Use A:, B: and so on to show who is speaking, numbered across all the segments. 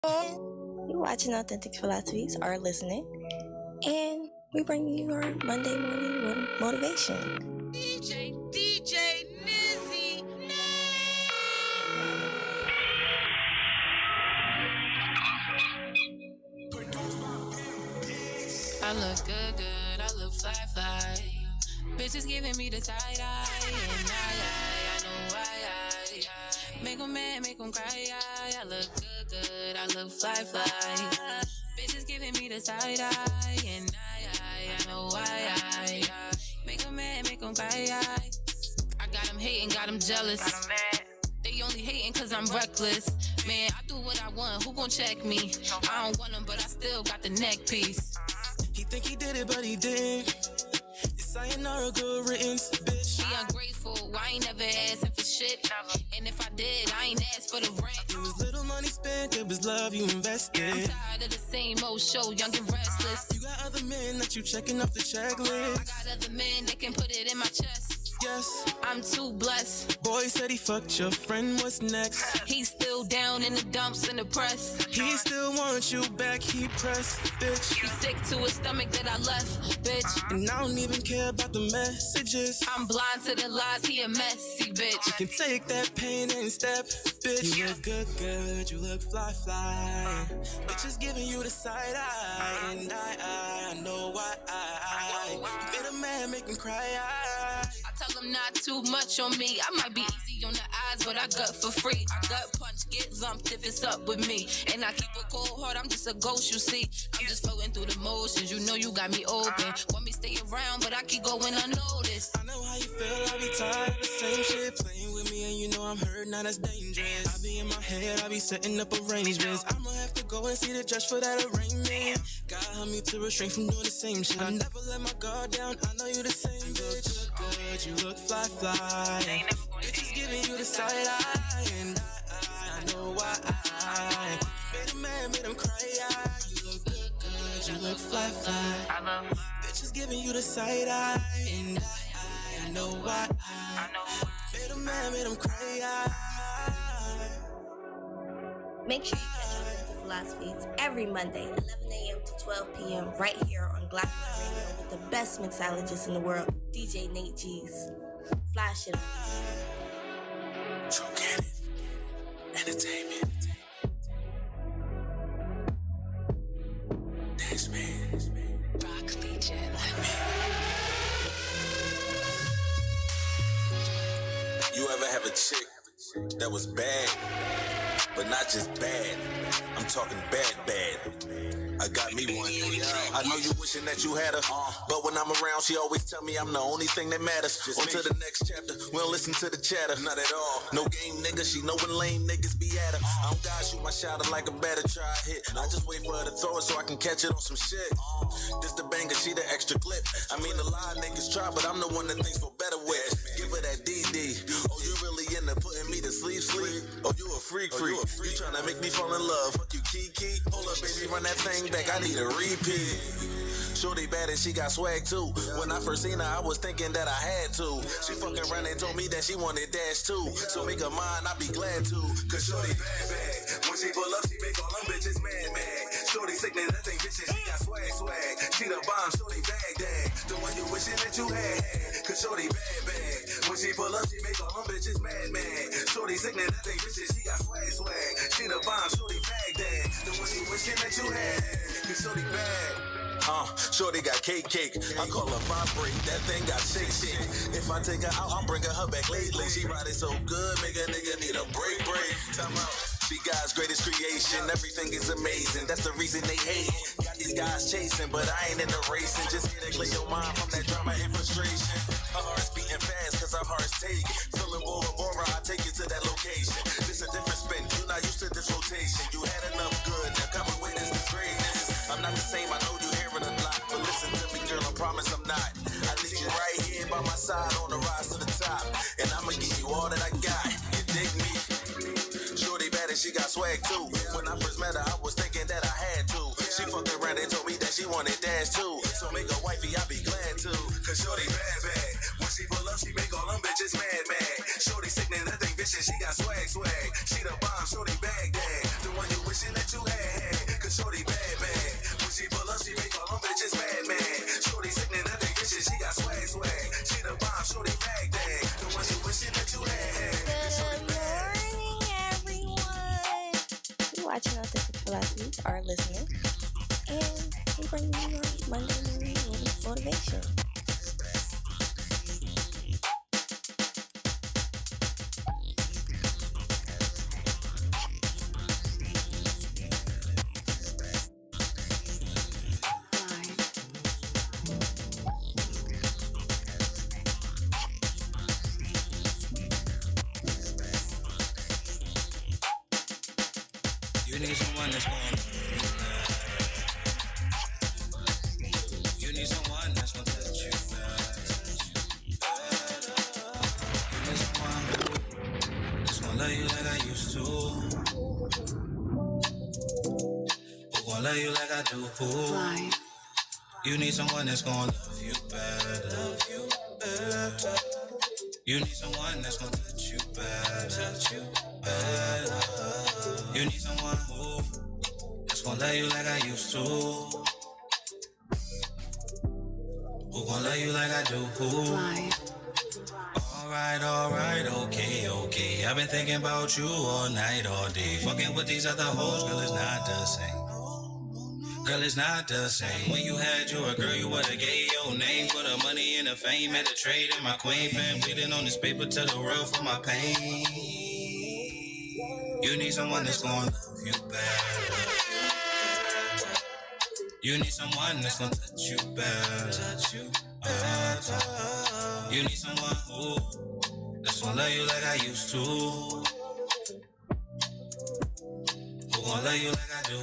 A: You're watching Authentic Philosophies or listening, and we bring you your Monday morning motivation.
B: DJ Nizzy. I look good, I look fly. Bitches giving me the side eye, and I know why. Make 'em mad, make 'em cry. I look good, I look fly. Bitches giving me the side eye, and I know why. Make 'em mad, make 'em cry. I got 'em hating, got 'em jealous. They only hating cause I'm reckless. Man, I do what I want, who gon' check me? I don't want 'em, but I still got the neck piece.
C: He think he did it, but he didn't. It's sayonara, good riddance, bitch.
B: Be ungrateful, I ain't never asking for shit. And if I did, I ain't asked for the rent.
C: It was little money spent, it was love you invested.
B: I'm tired of the same old show, young and restless.
C: You got other men that you checking off the checklist.
B: I got other men that can put it in my chest.
C: Yes,
B: I'm too blessed.
C: boy said he fucked your friend, what's next?
B: He's still down in the dumps in the press.
C: He still wants you back, he pressed, bitch.
B: He's sick to his stomach that I left, bitch.
C: And I don't even care about the messages.
B: I'm blind to the lies, he a messy bitch.
C: You can take that pain and step, bitch. You look good, you look fly. Bitches giving you the side eye, and I know why. You made a man, make him cry.
B: I tell him not too much on me. I might be easy on the eyes, but I gut for free. I gut punch, get lumped if it's up with me. And I keep a cold heart, I'm just a ghost, you see. I'm just floating through the motions, you know you got me open. Want me stay around, but I keep going unnoticed.
C: I know how you feel, I be tired of the same shit. Playing with me and you know I'm hurt, now that's dangerous. I be in my head, I be setting up arrangements. I'ma have to go and see the judge for that arraignment. God help me to restrain from doing the same shit. I never let my guard down, I know you the same bitch. You look good, you look fly. Bitches giving you the side eye, and I know why. Made a man, made him cry. You look good, you look fly. Bitches giving you the side eye, and I know why. Made a man, made him cry.
A: Make sure you catch Authentic Philosophies every Monday, 11 a.m. to 12 p.m. right here on Glassline Radio with the best mixologist in the world, DJ Nate G's. Flash it up.
C: True Cannon Entertainment. Dance man.
B: Rock Legion.
D: You ever have a chick that was bad, but not just bad? I'm talking bad. I got me one. I know you wishing that you had her, but when I'm around, she always tell me I'm the only thing that matters. On to the next chapter, we don't listen to the chatter. Not at all. No game, nigga. She know when lame niggas be at her. I don't gotta shoot my shot like a batter try hit. I just wait for her to throw it so I can catch it on some shit. This the banger, she the extra clip. I mean, a lot of niggas try, but I'm the one that thinks for better with. Give her that DD. Oh, you really into putting me to sleep? Oh, you a freak. You tryna make me fall in love? Fuck you, Kiki. Hold up, baby, run that thing back. I need a repeat. Shorty bad and she got swag too. When I first seen her, I was thinking that I had to. She fucking around and told me that she wanted dash too. So make her mine, I'd be glad to. Cause shorty bad. When she pull up, she make all them bitches mad. Shorty sickening, that thing bitches, she got swag. She the bomb, shorty bag. The one you wishing that you had. Cause shorty bad. When she pull up, she make all them bitches mad. Shorty sickening, that thing bitches, she got swag. She the bomb, shorty bag. The one you wishing that you had. Cause shorty bad. Shorty got cake. I call her vibrate, that thing got shake. If I take her out, I'm bringing her back lately. She riding so good, make a nigga need a break. Time out. She God's greatest creation, everything is amazing. That's the reason they hate. Got these guys chasing, but I ain't in the racing. Just here to clear your mind from that drama and frustration. Her heart's beating fast, cause her heart's taking. Feeling Bora, I take you to that location. This a different spin, you're not used to this rotation. You had enough good, now come and witness this greatness. I'm not the same, I know you hearing a lot, but listen to me, girl, I promise I'm not. I need you right here by my side on the rise to the top, and I'ma give you all that I got. You dig me? Shorty bad and she got swag too. When I first met her, I was thinking that I had to. She fucked around and told me that she wanted dash too. So make her wifey, I be glad to. Cause shorty bad. When she pull up, she make all them bitches mad. Shorty sickening, that thing vicious, she got swag. She the bomb, shorty bag. The one you wishing that you had.
A: watching out the Feelosophies, our listeners, and we bring you your Monday morning motivation.
C: You need someone that's gonna You need someone that's gonna touch you You need someone that's gonna love you like I used to. Who gonna love you like I do. You need someone that's gonna love you better. You need someone that's gonna touch you better. You need someone who that's gonna love you like I used to. Who gon' love you like I do? Alright, okay. I've been thinking about you all night, all day. Fucking with these other hoes, girl, it's not the same. Girl, it's not the same. When you had you a girl, you would've gave your name for the money and the fame. Had to trade in my queen pen, bleeding on this paper to the world for my pain. You need someone that's gonna love you better. You need someone that's gonna touch you better. You need someone who that's gonna love you like I used to. Who gon' love you like I do?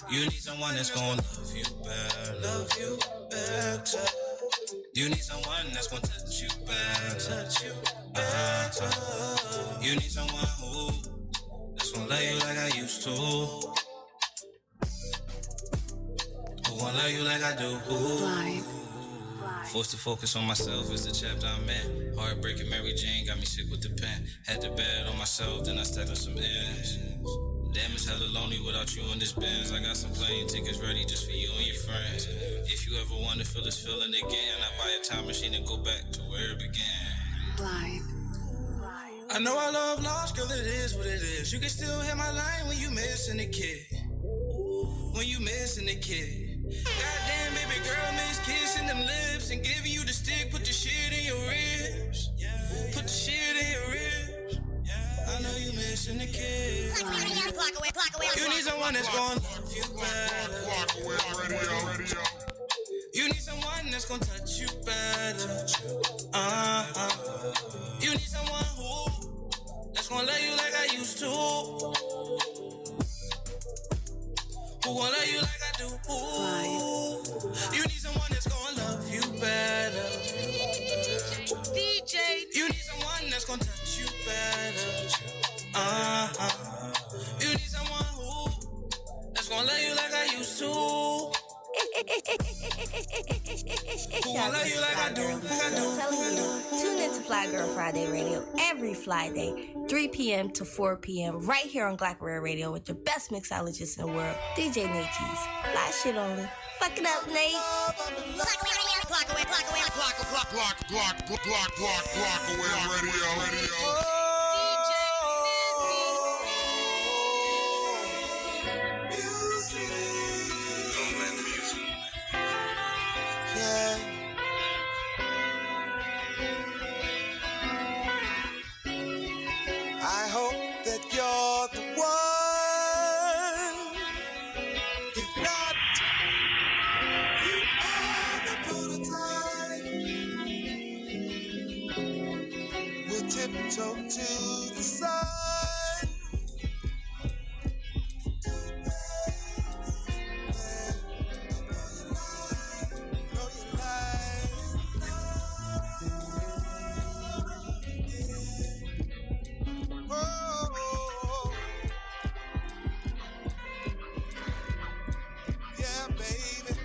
C: You need someone that's gonna love you better. You need someone that's gonna touch you better. You need someone who that's gonna love you like I used to. Who gon' love you like I do? Forced to focus on myself is the chapter I'm in. Heartbreaking Mary Jane got me sick with the pen. Had to bet on myself, then I stacked up some ends. Damn, it's hella lonely without you in this Benz. I got some plane tickets ready just for you and your friends. If you ever want to feel this feeling again, I buy a time machine and go back to where it began. I know I love lost, girl, it is what it is. You can still hear my line when you missing the kid. When you missing the kid. Goddamn, baby girl, miss kissing them lips and giving you the stick. Put the shit in your ribs. Put the shit in your ribs. I know you missing the kid. You need someone that's gonna love you better. You need someone that's gonna touch you better. You need someone who that's gonna love you like I used to. Who gon' love you like I do? You need someone that's gonna love you better.
E: DJ.
C: You need someone that's gonna touch you better. You need someone who that's gonna love you like I used to. Who gon' love you like I do?
A: Tune in to Fly Girl Friday Radio every Friday, 3 p.m. to 4 p.m. right here on Black Rare Radio with the best mixologist in the world, DJ Nate G's. Live shit only. Fuck it up, Nate.
F: Block away radio.
C: I hope that you're the one. If not, you are the prototype. We'll tiptoe to the sun. Know your life. Oh, yeah, baby.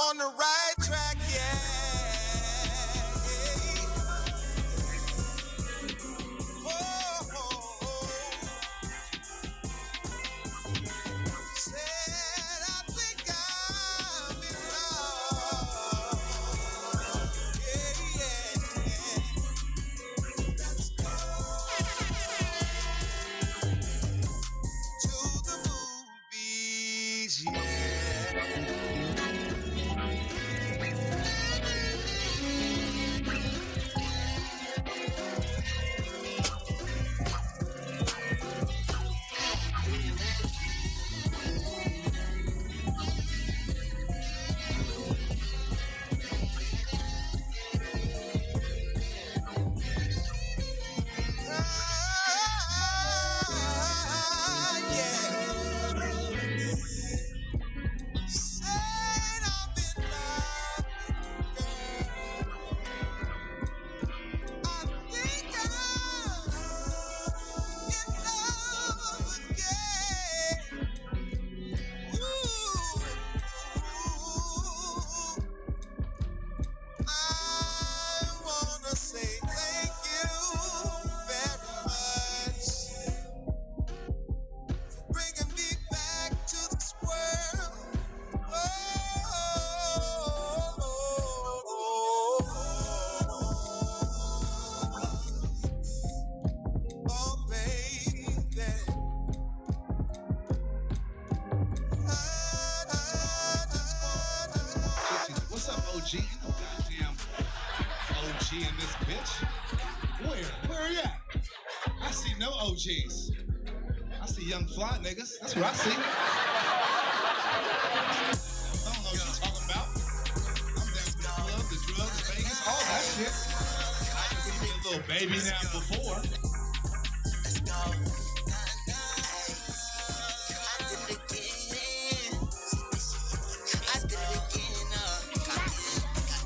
C: on the right track, yeah. Said I think I'm in love. Yeah. Let's go to the movies, Said I'm in love, girl. I think I'm in love again. Ooh, I wanna say thank you very much for bringing me back to this world. Oh, baby.
F: What's up, OG? You know, goddamn OG in this bitch. Where are you at? I see no OGs. I see young fly niggas. That's what I see. I don't know what you're talking about. I'm down for the club, the drugs, Vegas, all that shit. I can be a little baby now before.
C: Let's go. I did it again.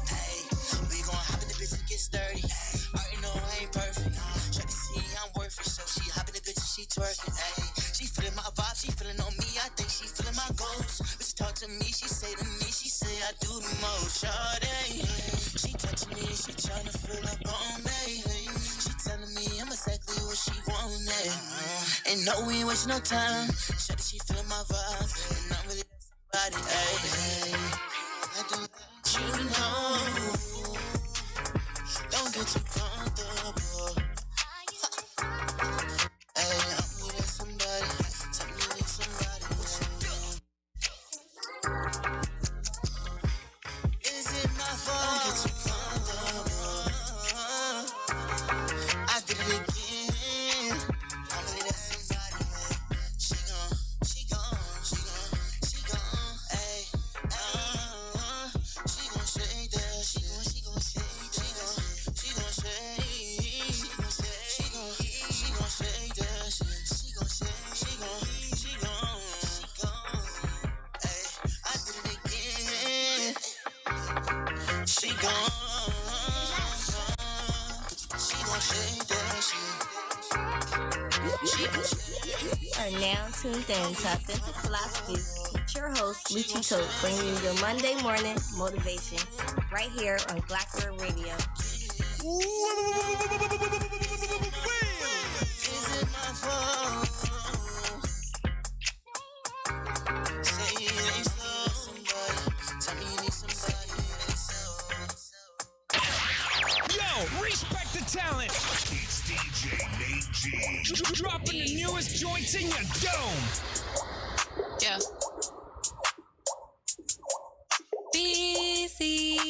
C: Hey, we gon' hop in the bitch and get sturdy. Already know I ain't perfect. Try to see I'm worth it, so she hop in the bitch and she twerking. Hey, she feeling my vibe, she feeling on me. I think she feeling my goals. Bitch talk to me, she say to me, she say I do the most. Shawty, she touching me, she tryna feel up on me. She telling me I'm exactly what she wanted. And no, we ain't wasting no time. Shawty, she feeling my vibe, and I'm really somebody. Hey, I do let you know. Don't get too comfortable. Hey, I'm with somebody. Tell me with somebody. Is it my fault? Don't get too comfortable. I did it again. I'm with somebody. She gon', hey, she gon' shake that. She gon' shake that. She gon' shake that shit. She gon' hey, I did it again. She gon' shake that shit.
A: Are now tuned in to Authentic Philosophies with your host, LouchieTotes, bringing you your Monday morning motivation right here on Blackbird Radio.
C: Is it my fault? Say it ain't so. Somebody, tell me you need somebody. It ain't so.
E: Yo, respect the talent.
F: It's DJ Nate G.
E: Dropping the newest joints in your dome.
B: Yeah. Busy.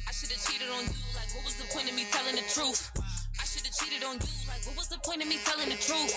B: I should've cheated on you, like what was the point of me telling the truth? I should've cheated on you, like what was the point of me telling the truth?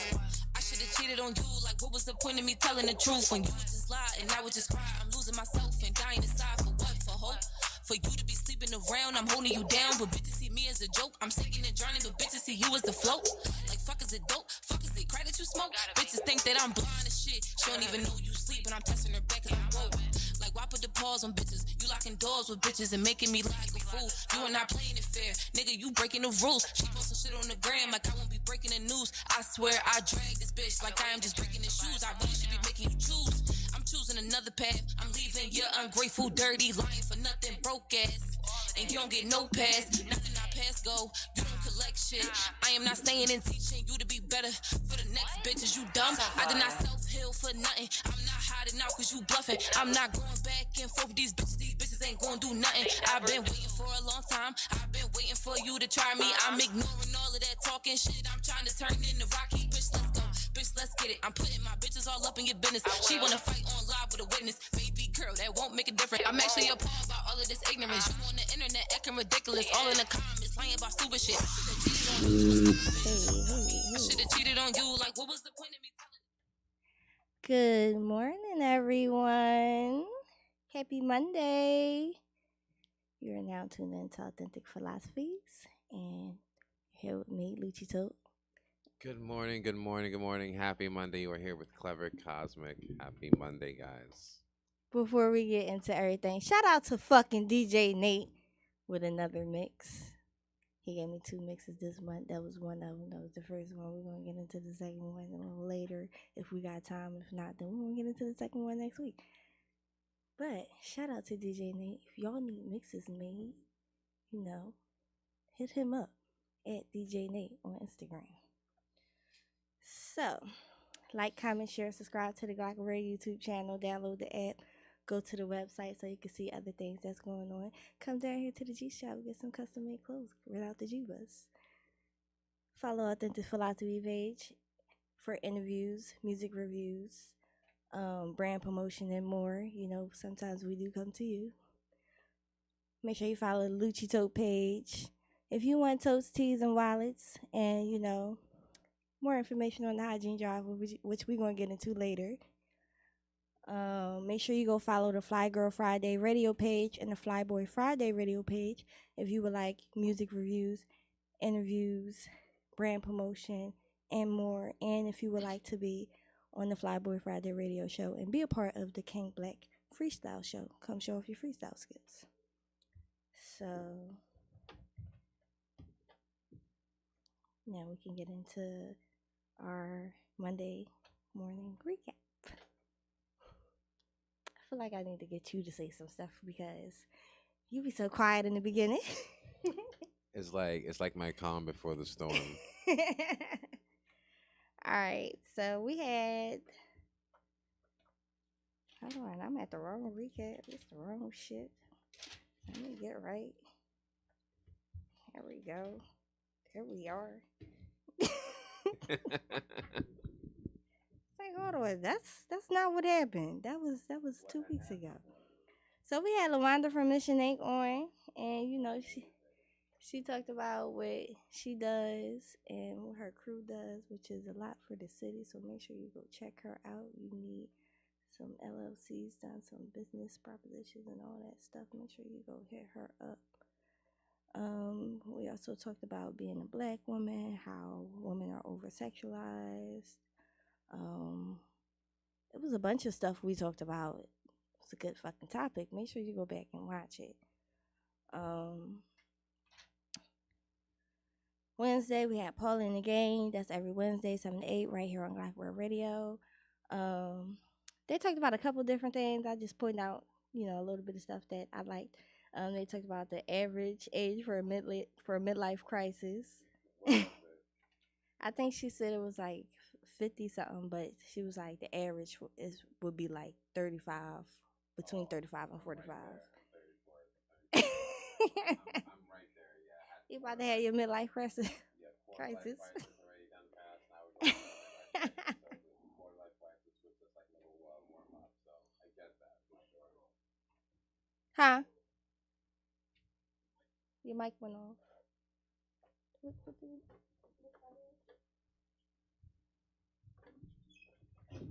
B: I should've cheated on you, like what was the point of me telling the truth? When you would just lie and I would just cry, I'm losing myself and dying inside for what? For hope? For you to be sleeping around, I'm holding you down, but bitches see me as a joke. I'm sinking and drowning, but bitches see you as the float. Like fuck is it dope? Fuck is it crack that you smoke? Bitches think that I'm blind as shit. She don't even know you sleep, and I'm testing her back 'cause I'm woke. Like why put the pause on bitches? You locking doors with bitches and making me look like a fool. You are not playing it fair, nigga. You breaking the rules. She post some shit on the gram like I won't be breaking the news. I swear I drag this bitch like I am just breaking the shoes. I really should be making you choose. I'm choosing another path. I'm leaving your ungrateful, dirty, lying for nothing, broke ass. And you don't get no pass. Nothing I pass go. You don't collect shit. I am not staying and teaching you to be better for the next bitches. You dumb. I did not self-heal for nothing. I'm not hiding out cause you bluffing. I'm not going back and forth with these bitches. These bitches ain't gonna do nothing. I've been waiting for a long time. I've been waiting for you to try me. I'm ignoring all of that talking shit. I'm trying to turn into Rocky. Bitch, let's go. Bitch, let's get it. I'm putting my bitches all up in your business. She wanna fight on live with a witness. Baby girl, that won't make a difference. I'm actually appalled about all of this ignorance. You on the internet acting ridiculous. All in the comments lying about stupid shit. I should've cheated on you. Like, what was the point of me telling?
A: Good morning, everyone. Happy Monday. You're now tuned into Authentic Philosophies, and here with me, LouchieTotes.
G: Good morning, good morning, good morning. Happy Monday. You are here with Clever Cosmic. Happy Monday, guys.
A: Before we get into everything, shout out to fucking DJ Nate with another mix. He gave me 2 mixes this month. That was one of them. That was the first one. We're going to get into the second one a little later if we got time. If not, then we're going to get into the second one next week. But shout out to DJ Nate. If y'all need mixes made, hit him up at DJ Nate on Instagram. So, like, comment, share, subscribe to the Glock Radio YouTube channel. Download the app. Go to the website so you can see other things that's going on. Come down here to the G Shop, get some custom made clothes without the G Bus. Follow Authentic Philosophy page for interviews, music reviews, brand promotion, and more. Sometimes we do come to you. Make sure you follow the LouchieTotes page. If you want totes, tees, and wallets, and more information on the hygiene drive, which we're going to get into later. Make sure you go follow the Fly Girl Friday radio page and the Fly Boy Friday radio page if you would like music reviews, interviews, brand promotion, and more. And if you would like to be on the Fly Boy Friday radio show and be a part of the King Black freestyle show, come show off your freestyle skills. So now we can get into our Monday morning recap. I feel like I need to get you to say some stuff because you be so quiet in the beginning.
G: It's like my calm before the storm.
A: All right, so we had. Hold on, I'm at the wrong recap. It's the wrong shit. Let me get right. There we go. There we are. Hold on, that's not what happened. That was 2 weeks ago. So we had LaWanda from Mission 8 on, and she talked about what she does and what her crew does, which is a lot for the city. So make sure you go check her out. You need some LLCs done, some business propositions and all that stuff. Make sure you go hit her up. We also talked about being a black woman, how women are over sexualized. It was a bunch of stuff we talked about. It's a good fucking topic. Make sure you go back and watch it. Wednesday, we had Paul in the Game. That's every Wednesday, 7 to 8, right here on Life World Radio. They talked about a couple different things. I just pointed out, a little bit of stuff that I liked. They talked about the average age for a midlife crisis. I think she said it was like 50 something, but she was like the average would be like 35, between 35 and 45. I'm right there, yeah. You about to have your midlife crisis? Crisis. Huh? Your mic went off.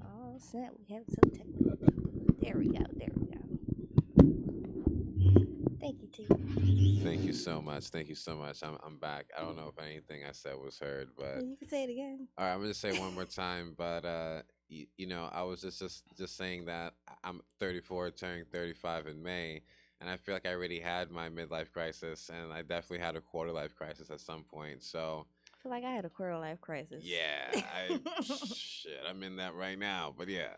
A: Oh snap! We have some technical. There we go. Thank you, T.
G: Thank you so much. I'm back. I don't know if anything I said was heard, but
A: you can say it again.
G: All right, I'm gonna say it one more time. But I was just saying that I'm 34, turning 35 in May, and I feel like I already had my midlife crisis, and I definitely had a quarter life crisis at some point. So
A: I feel like I had a quarter life crisis.
G: Yeah, I'm in that right now. But yeah.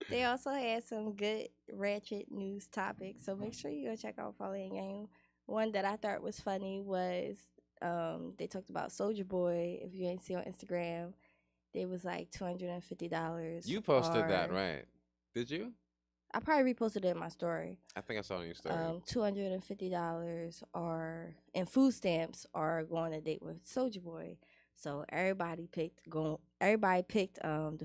A: They also had some good ratchet news topics, so make sure you go check out Folly and Game. One that I thought was funny was they talked about Soldier Boy. If you ain't see on Instagram, they was like $250
G: You posted that,
A: or
G: right? Did you?
A: I probably reposted it in my story.
G: I think I saw it on your story.
A: $250 are and food stamps are going on a date with Soldier Boy. So everybody picked the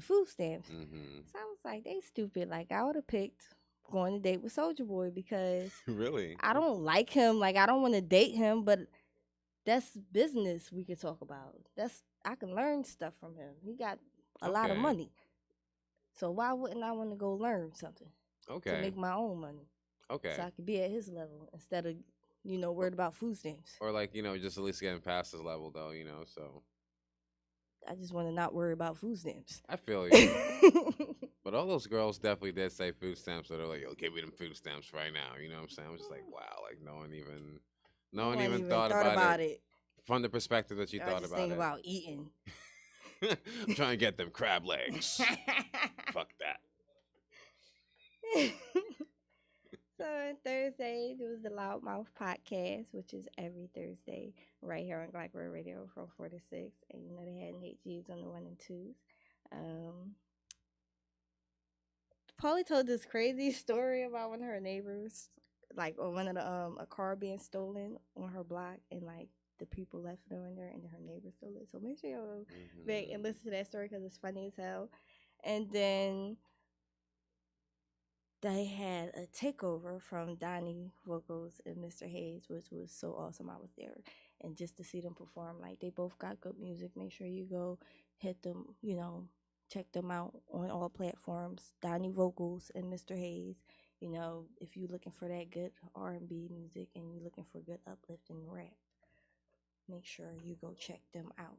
A: food stamps.
G: Mm-hmm.
A: So I was like, they stupid. Like I would have picked going to date with Soldier Boy because
G: Really?
A: I don't like him. Like I don't want to date him, but that's business we could talk about. I can learn stuff from him. He got a lot of
G: Okay.
A: money. So why wouldn't I want to go learn something to
G: Okay.
A: make my own money?
G: Okay.
A: So I could be at his level instead of, worried about food stamps.
G: Or like, just at least getting past his level though, so
A: I just want to not worry about food stamps.
G: I feel you. But all those girls definitely did say food stamps, so they're like, yo, give me them food stamps right now. You know what I'm saying? I'm just like, wow, like no one even thought about it from the perspective that you
A: I
G: thought
A: just
G: about
A: think
G: it.
A: about eating.
G: I'm trying to get them crab legs. Fuck that.
A: So on Thursday, there was the Loudmouth podcast, which is every Thursday right here on Blackbird Radio from 4 to 6. And they had Nate G's on the 1 and 2s. Polly told this crazy story about one of her neighbors, like on one of the a car being stolen on her block, and like the people left it on there, and then her neighbor stole it. So make sure you go back and listen to that story because it's funny as hell. And then they had a takeover from Donnie Vocals and Mr. Hayes, which was so awesome. I was there, and just to see them perform, like they both got good music. Make sure you go hit them, check them out on all platforms. Donnie Vocals and Mr. Hayes. If you're looking for that good R&B music and you're looking for good uplifting rap, make sure you go check them out.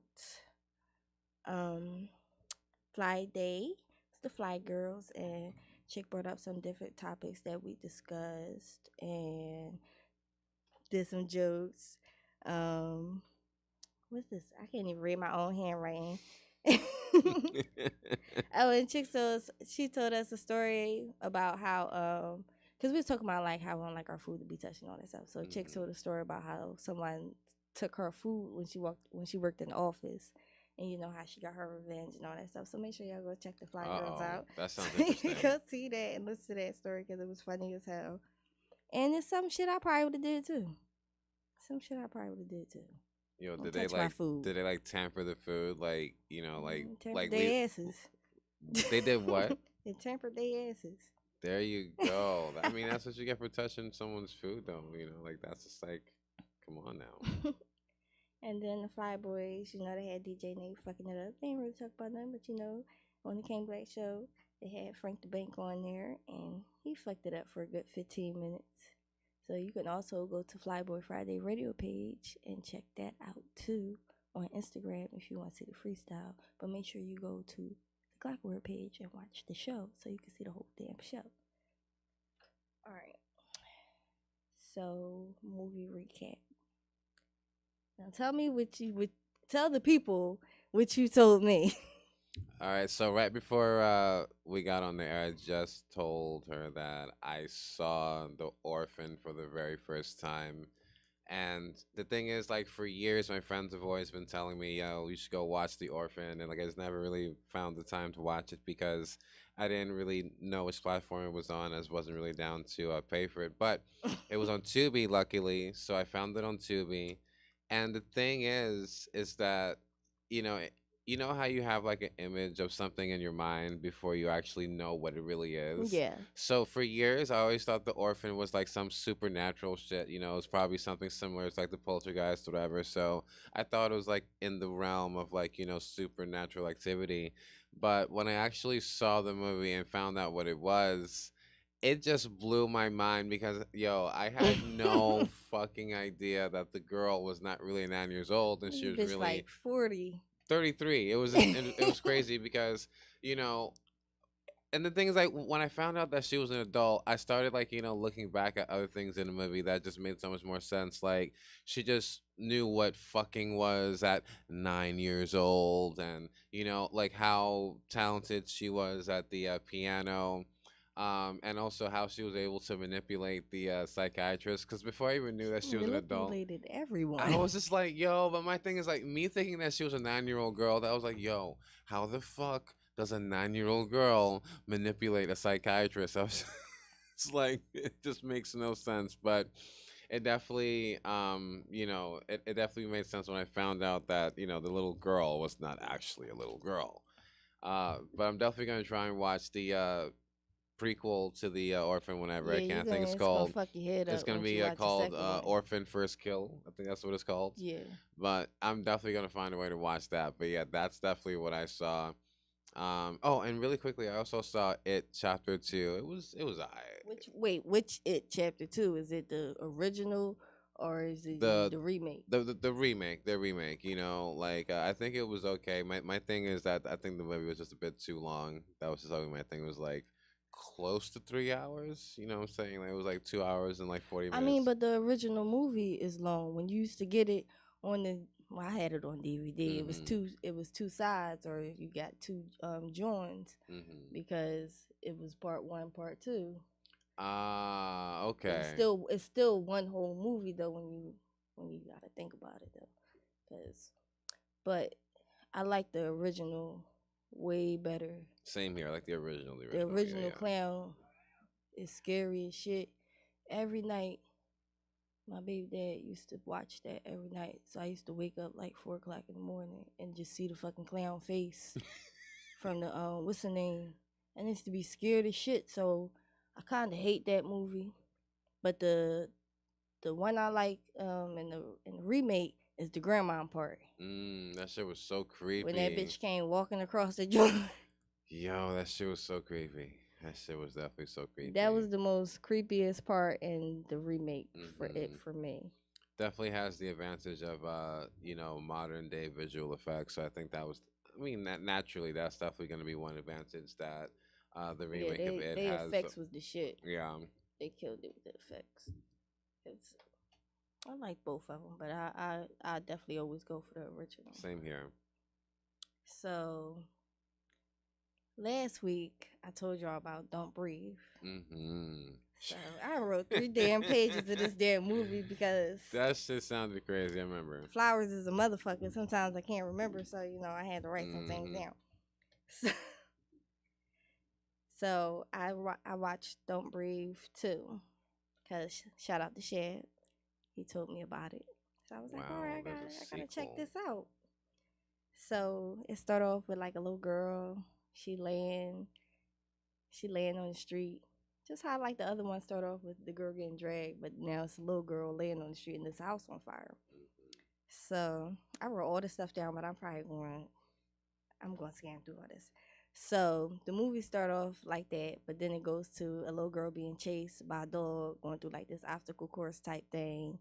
A: Fly Day, it's the Fly Girls, and Chick brought up some different topics that we discussed and did some jokes. What's this? I can't even read my own handwriting. Oh, and she told us a story about how because we was talking about like how we don't like our food to be touched and all that stuff. So Chick told a story about how someone took her food when she worked in the office. And you know how she got her revenge and all that stuff. So make sure y'all go check the Fly Girls out.
G: That sounds interesting.
A: Go see that and listen to that story because it was funny as hell. And it's some shit I probably would have did too.
G: Yo,
A: Don't touch my food.
G: did they like tamper the food? Like,
A: tamper their asses.
G: They did what?
A: They tampered their asses.
G: There you go. I mean, that's what you get for touching someone's food, though. Like that's just like, come on now.
A: And then the Fly Boys, they had DJ Nate fucking it up. They didn't really talk about nothing, but on the King Black show, they had Frank the Bank on there, and he fucked it up for a good 15 minutes. So you can also go to Flyboy Friday radio page and check that out too on Instagram if you want to see the freestyle. But make sure you go to the Clockwork page and watch the show so you can see the whole damn show. All right. So movie recap. Now tell me what you would tell the people what you told me.
G: All right, so right before we got on the air, I just told her that I saw The Orphan for the very first time. And the thing is, like, for years, my friends have always been telling me, yo, you should go watch The Orphan. And, like, I just never really found the time to watch it because I didn't really know which platform it was on. I just wasn't really down to pay for it. But it was on Tubi, luckily. So I found it on Tubi. And the thing is that, you know, you know how you have like an image of something in your mind before you actually know what it really is?
A: Yeah.
G: So for years, I always thought The Orphan was like some supernatural shit. It's probably something similar. It's like the Poltergeist or whatever. So I thought it was like in the realm of like, supernatural activity. But when I actually saw the movie and found out what it was, it just blew my mind because, I had no fucking idea that the girl was not really 9 years old and she was really
A: like 40.
G: 33. It was crazy because, and the thing is, like, when I found out that she was an adult, I started, like, looking back at other things in the movie that just made so much more sense. Like, she just knew what fucking was at 9 years old, and like how talented she was at the piano. And also how she was able to manipulate the psychiatrist. Because before I even knew that she was an adult,
A: Manipulated
G: I
A: everyone.
G: was just like, yo, but my thing is like me thinking that she was a 9-year-old girl. That was like, yo, how the fuck does a 9-year-old girl manipulate a psychiatrist? I was it's like it just makes no sense. But it definitely, it definitely made sense when I found out that the little girl was not actually a little girl. But I'm definitely gonna try and watch the prequel to the Orphan whenever
A: Yeah,
G: I can. I think
A: it's gonna fuck your head
G: it's
A: up
G: gonna
A: once you
G: be
A: watch the
G: called
A: second one.
G: Orphan First Kill. I think that's what it's called.
A: Yeah.
G: But I'm definitely gonna find a way to watch that. But yeah, that's definitely what I saw. Oh, and really quickly, I also saw It Chapter 2. It was alright.
A: Which It Chapter 2? Is it the original or is it
G: The
A: the remake?
G: the remake. Like I think it was okay. My thing is that I think the movie was just a bit too long. That was just always my thing. It was like close to 3 hours. You know what I'm saying? Like it was like 2 hours and like 40 minutes.
A: But the original movie is long. When you used to get it on I had it on DVD.
G: Mhm.
A: It was two sides, or you got two joins
G: Mhm.
A: because it was part one, part two.
G: Ah,
A: But
G: okay.
A: it's still one whole movie though when you gotta think about it though, but I like the original way better.
G: Same here. I like the original. The
A: The
G: original. Yeah,
A: original
G: yeah.
A: clown is scary as shit. Every night, my baby dad used to watch that every night. So I used to wake up like 4 o'clock in the morning and just see the fucking clown face from the what's the name? And I used to be scared as shit. So I kind of hate that movie. But the one I like in the remake is the grandma part
G: That shit was so
A: when that
G: creepy.
A: bitch came walking across the joint.
G: Yo, that shit was so creepy. That shit was definitely so
A: That
G: creepy.
A: was the most creepiest part in the remake
G: Mhm.
A: for me.
G: Definitely has the advantage of modern day visual effects. So I think that was. I mean, naturally, that's definitely going to be one advantage that the
A: Yeah,
G: remake of it
A: they
G: has.
A: effects was the shit.
G: Yeah.
A: They killed it with the effects. It's, I like both of them, but I definitely always go for the original.
G: Same here.
A: So last week I told y'all about Don't Breathe. So I wrote 3 damn pages of this damn movie because
G: That shit sounded crazy. I remember.
A: Flowers is a motherfucker. Sometimes I can't remember, so I had to write some things down. So, I watched Don't Breathe too, cause shout out to Shad, he told me about it. So I was like, all right,
G: Wow, there's a
A: I gotta check
G: sequel.
A: this out. So it started off with like a little girl. She laying on the street. Just how like the other one started off with the girl getting dragged, but now it's a little girl laying on the street and this house on fire. So I wrote all this stuff down, but I'm going to scan through all this. So the movie start off like that, but then it goes to a little girl being chased by a dog, going through like this obstacle course type thing,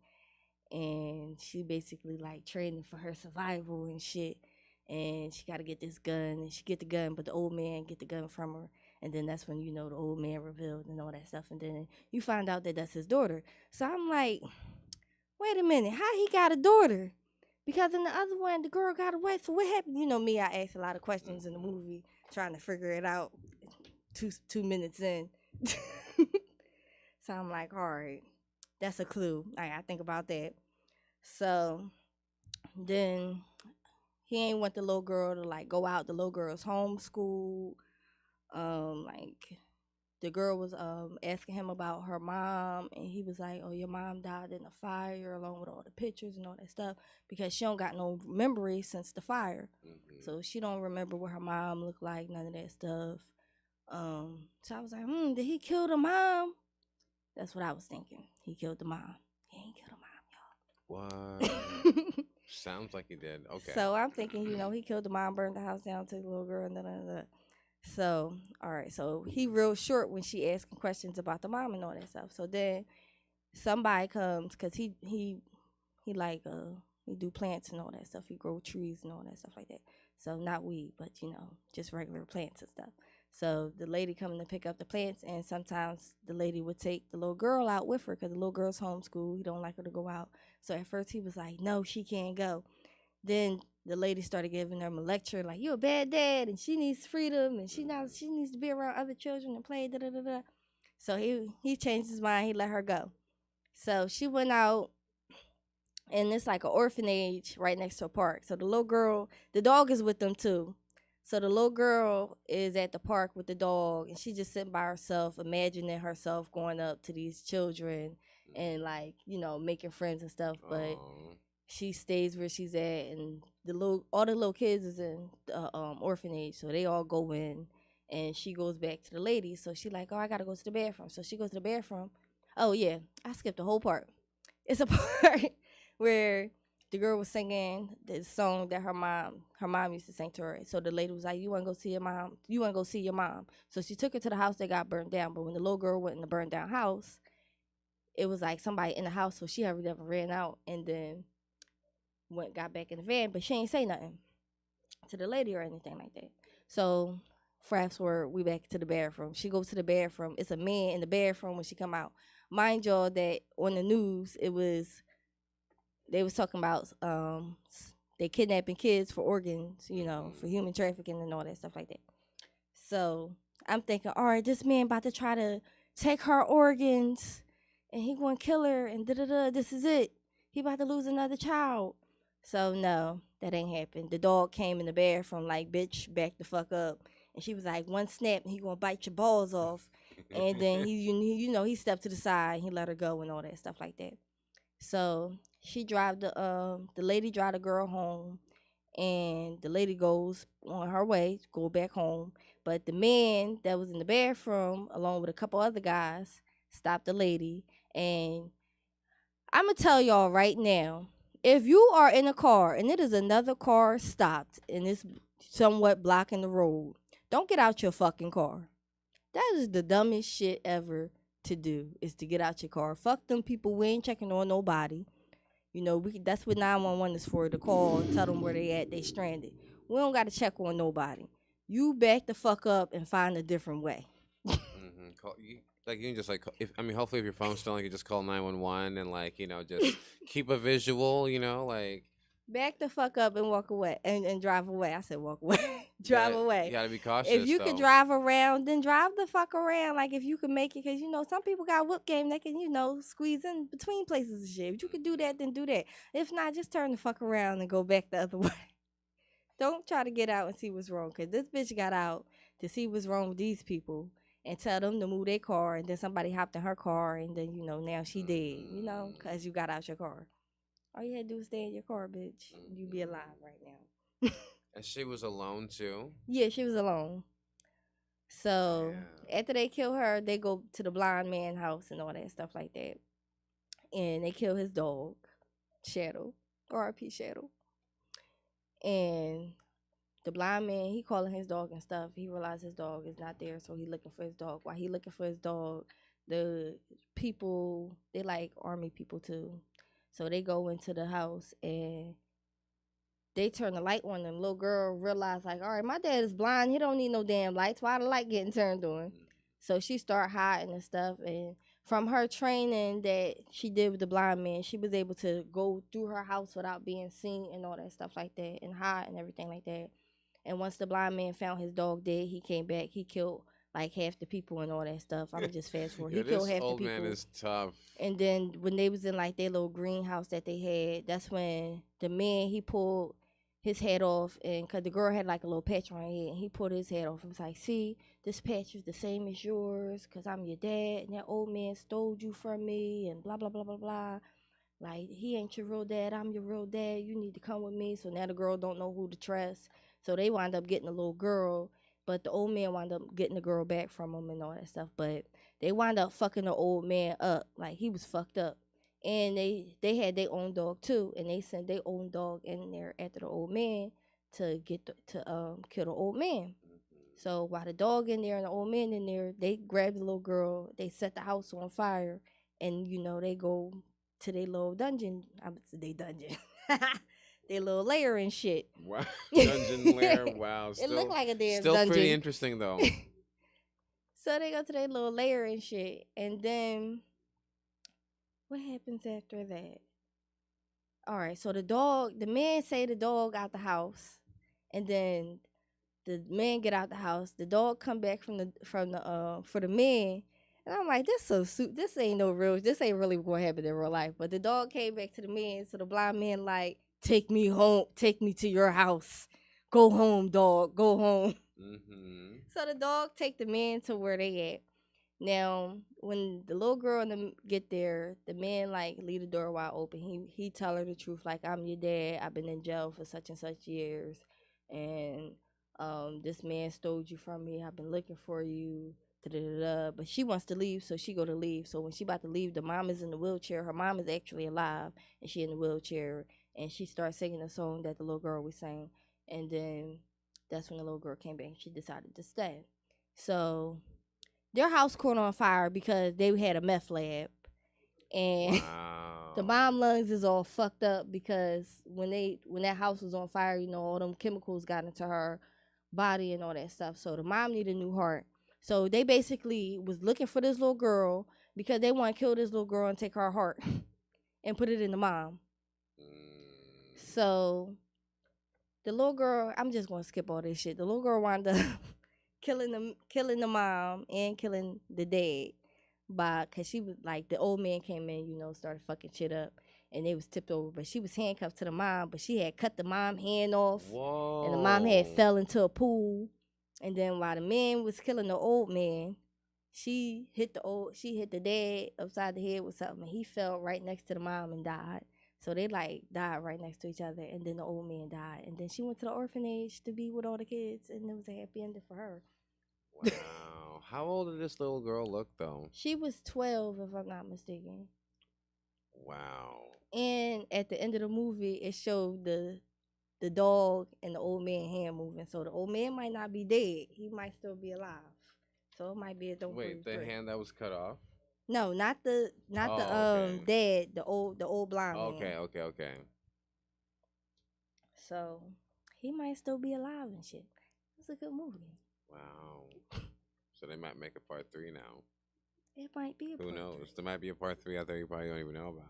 A: and she basically like training for her survival and shit. And she got to get this gun, and she get the gun, but the old man get the gun from her. And then that's when the old man revealed and all that stuff. And then you find out that that's his daughter. So I'm like, wait a minute, how he got a daughter? Because in the other one, the girl got away. So what happened? You know me, I asked a lot of questions in the movie, trying to figure it out. 2 minutes in, so I'm like, all right, that's a clue. I think about that. So then he ain't want the little girl to like go out. The little girl's homeschooled. Like the girl was asking him about her mom, and he was like, oh, your mom died in a fire along with all the pictures and all that stuff, because she don't got no memory since the fire. So she don't remember what her mom looked like, none of that stuff. So I was like, did he kill the mom? That's what I was thinking. He killed the mom. He ain't killed the mom, y'all.
G: What? Sounds like he did. Okay.
A: So I'm thinking, he killed the mom, burned the house down, took the little girl, and da. So, all right. So he real short when she asking questions about the mom and all that stuff. So then somebody comes, because he like he do plants and all that stuff. He grow trees and all that stuff like that. So not weed, but just regular plants and stuff. So the lady coming to pick up the plants, and sometimes the lady would take the little girl out with her because the little girl's homeschooled. He don't like her to go out. So at first he was like, no, she can't go. Then the lady started giving them a lecture like, you a bad dad and she needs freedom and she needs to be around other children and play, da da da da. So he changed his mind. He let her go. So she went out, and it's like an orphanage right next to a park. So the little girl, the dog is with them too. So the little girl is at the park with the dog, and she just sitting by herself, imagining herself going up to these children and like, you know, making friends and stuff. But she stays where she's at, and all the little kids is in the orphanage, so they all go in, and she goes back to the lady. So she like, oh, I gotta go to the bathroom. So she goes to the bathroom. Oh yeah, I skipped the whole part. It's a part where the girl was singing the song that her mom used to sing to her. So the lady was like, you want to go see your mom? You want to go see your mom? So she took her to the house that got burned down. But when the little girl went in the burned down house, it was like somebody in the house. So she had never ran out and then got back in the van. But she ain't say nothing to the lady or anything like that. So fast forward, we back to the bathroom. She goes to the bathroom. It's a man in the bathroom when she come out. Mind y'all that on the news, they was talking about they kidnapping kids for organs, you know, for human trafficking and all that stuff like that. So I'm thinking, all right, this man about to try to take her organs and he gonna kill her and da-da-da, this is it. He about to lose another child. So no, that ain't happened. The dog came in the bathroom like, bitch, back the fuck up. And she was like, one snap and he gonna bite your balls off. And then he stepped to the side and he let her go and all that stuff like that. So she drive the lady drive the girl home, and the lady goes on her way, go back home. But the man that was in the bathroom, along with a couple other guys, stopped the lady. And I'm gonna tell y'all right now, if you are in a car and it is another car stopped and it's somewhat blocking the road, don't get out your fucking car. That is the dumbest shit ever to do, is to get out your car. Fuck them people. We ain't checking on nobody. You know, that's what 911 is for, to call and tell them where they at, they stranded. We don't got to check on nobody. You back the fuck up and find a different way.
G: You can just hopefully if your phone's still, you can just call 911 and just keep a visual,
A: Back the fuck up and walk away and drive away. I said walk away. Drive away.
G: You gotta be cautious.
A: If you can drive around, then drive the fuck around. Like if you can make it, because some people got whip game. They can squeeze in between places and shit. If you can do that, then do that. If not, just turn the fuck around and go back the other way. Don't try to get out and see what's wrong, because this bitch got out to see what's wrong with these people and tell them to move their car, and then somebody hopped in her car, and then now she dead. Because you got out your car. All you had to do was stay in your car, bitch. You'd be alive right now.
G: And she was alone too?
A: Yeah, she was alone. So after they kill her, they go to the blind man house and all that stuff like that. And they kill his dog, Shadow, R.I.P. Shadow. And the blind man, he calling his dog and stuff. He realized his dog is not there, so he looking for his dog. While he looking for his dog, the people, they like army people too. So they go into the house and they turn the light on, and the little girl realized, like, all right, my dad is blind. He don't need no damn lights. Why the light getting turned on? So she start hiding and stuff. And from her training that she did with the blind man, she was able to go through her house without being seen and all that stuff like that, and hide and everything like that. And once the blind man found his dog dead, he came back. He killed like half the people and all that stuff. I'm just fast forward. He killed half the people.
G: This old man is tough.
A: And then when they was in like their little greenhouse that they had, that's when the man, he pulled his head off, and because the girl had like a little patch on her head, and he pulled his head off and was like, see, this patch is the same as yours because I'm your dad, and that old man stole you from me, and blah, blah, blah, blah, blah. Like, he ain't your real dad, I'm your real dad, you need to come with me. So now the girl don't know who to trust. So they wind up getting a little girl, but the old man wound up getting the girl back from him and all that stuff. But they wind up fucking the old man up. Like, he was fucked up. And they had their own dog too, and they sent their own dog in there after the old man to kill the old man. So while the dog in there and the old man in there, they grabbed the little girl, they set the house on fire, and they go to their little dungeon. I would say they dungeon. Their little lair and shit.
G: Wow. Dungeon lair, wow.
A: It looked like a damn
G: still
A: dungeon.
G: Pretty interesting though.
A: So they go to their little lair and shit. And then what happens after that? All right, so the man say the dog out the house, and then the man get out the house. The dog come back from the for the man, and I'm like, this ain't no real. This ain't really what happened in real life. But the dog came back to the man, so the blind man like, take me home, take me to your house, go home, dog, go home.
G: Mm-hmm.
A: So the dog take the man to where they at. Now, when the little girl and them get there, the man like leave the door wide open. He tell her the truth, like, I'm your dad. I've been in jail for such and such years, and this man stole you from me. I've been looking for you. Da-da-da-da. But she wants to leave, so she go to leave. So when she about to leave, the mom is in the wheelchair. Her mom is actually alive, and she in the wheelchair, and she starts singing a song that the little girl was saying, and then that's when the little girl came back. She decided to stay. So their house caught on fire because they had a meth lab, and the
G: Wow.
A: mom lungs is all fucked up because when that house was on fire, all them chemicals got into her body and all that stuff. So the mom needed a new heart. So they basically was looking for this little girl because they want to kill this little girl and take her heart and put it in the mom. So the little girl, I'm just gonna skip all this shit. The little girl wound up killing the mom and killing the dad, cause she was like, the old man came in, started fucking shit up, and they was tipped over. But she was handcuffed to the mom, but she had cut the mom hand off, and the mom had
G: Whoa.
A: fell into a pool. And then while the man was killing the old man, she hit the dad upside the head with something, and he fell right next to the mom and died. So they like died right next to each other, and then the old man died, and then she went to the orphanage to be with all the kids, and it was a happy ending for her.
G: Wow. How old did this little girl look though?
A: She was 12, if I'm not mistaken.
G: Wow.
A: And at the end of the movie, it showed the dog and the old man hand moving. So the old man might not be dead; he might still be alive. So it might be a don't
G: Wait,
A: breathe
G: the
A: 3.
G: hand that was cut off?
A: No, not the
G: Oh, okay.
A: dad, the old blind man.
G: Okay.
A: So he might still be alive and shit. It's a good movie.
G: Wow. So they might make a part 3 now.
A: It might be a
G: Who
A: part
G: knows?
A: 3.
G: There might be a part 3 out there you probably don't even know about.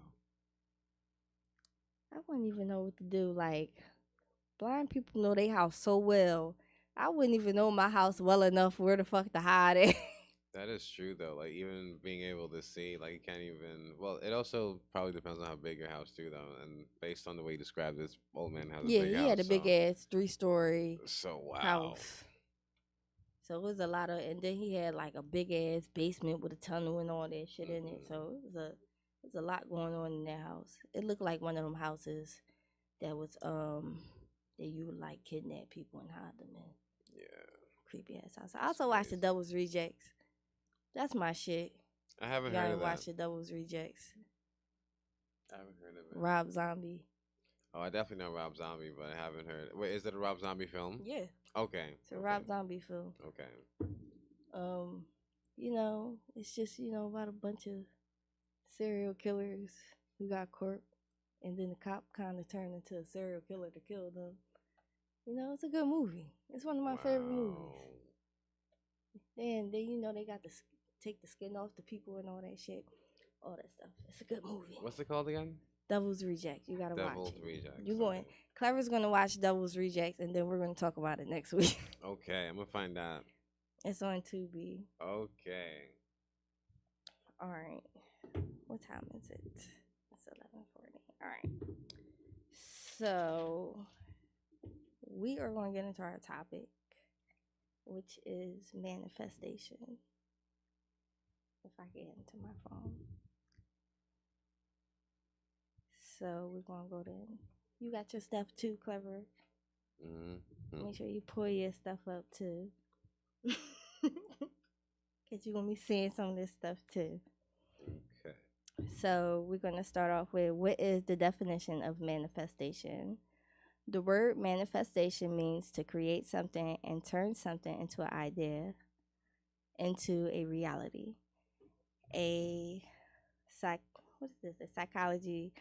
A: I wouldn't even know what to do. Like, blind people know their house so well. I wouldn't even know my house well enough where the fuck to hide it.
G: That is true though. Like even being able to see, like you can't even. Well, it also probably depends on how big your house too, though. And based on the way you described this old man has a
A: Yeah,
G: big
A: he
G: house.
A: had a big ass 3-story
G: So wow.
A: house. So it was a lot of, and then he had like a big ass basement with a tunnel and all that shit in it. So it was a lot going on in that house. It looked like one of them houses that was that you would like kidnap people and hide them in.
G: Yeah.
A: Creepy ass house. I also watched the Devil's Rejects. That's my shit.
G: I haven't
A: Y'all
G: heard
A: ain't
G: of that.
A: watched the Devil's Rejects.
G: I haven't heard of it.
A: Rob Zombie.
G: Oh, I definitely know Rob Zombie, but I haven't heard. Wait, is it a Rob Zombie film?
A: Yeah.
G: Okay.
A: It's a Rob Zombie film.
G: Okay.
A: It's just, about a bunch of serial killers who got caught, and then the cop kind of turned into a serial killer to kill them. It's a good movie. It's one of my favorite movies. And then, they got to take the skin off the people and all that shit. All that stuff. It's a good movie.
G: What's it called again?
A: Devil's Rejects. You gotta watch
G: Devil's
A: it.
G: Rejects.
A: You going? Clever's gonna watch Devil's Rejects, and then we're gonna talk about it next week.
G: Okay, I'm gonna find that.
A: It's on Tubi.
G: Okay.
A: All right. What time is it? It's 11:40. All right. So we are going to get into our topic, which is manifestation. If I get into my phone. So we're going to go there. You got your stuff too, Clever.
G: Mm-hmm.
A: Make sure you pull your stuff up too. Because you're going to be seeing some of this stuff too.
G: Okay.
A: So we're going to start off with, what is the definition of manifestation? The word manifestation means to create something and turn something into an idea, into a reality. A psychology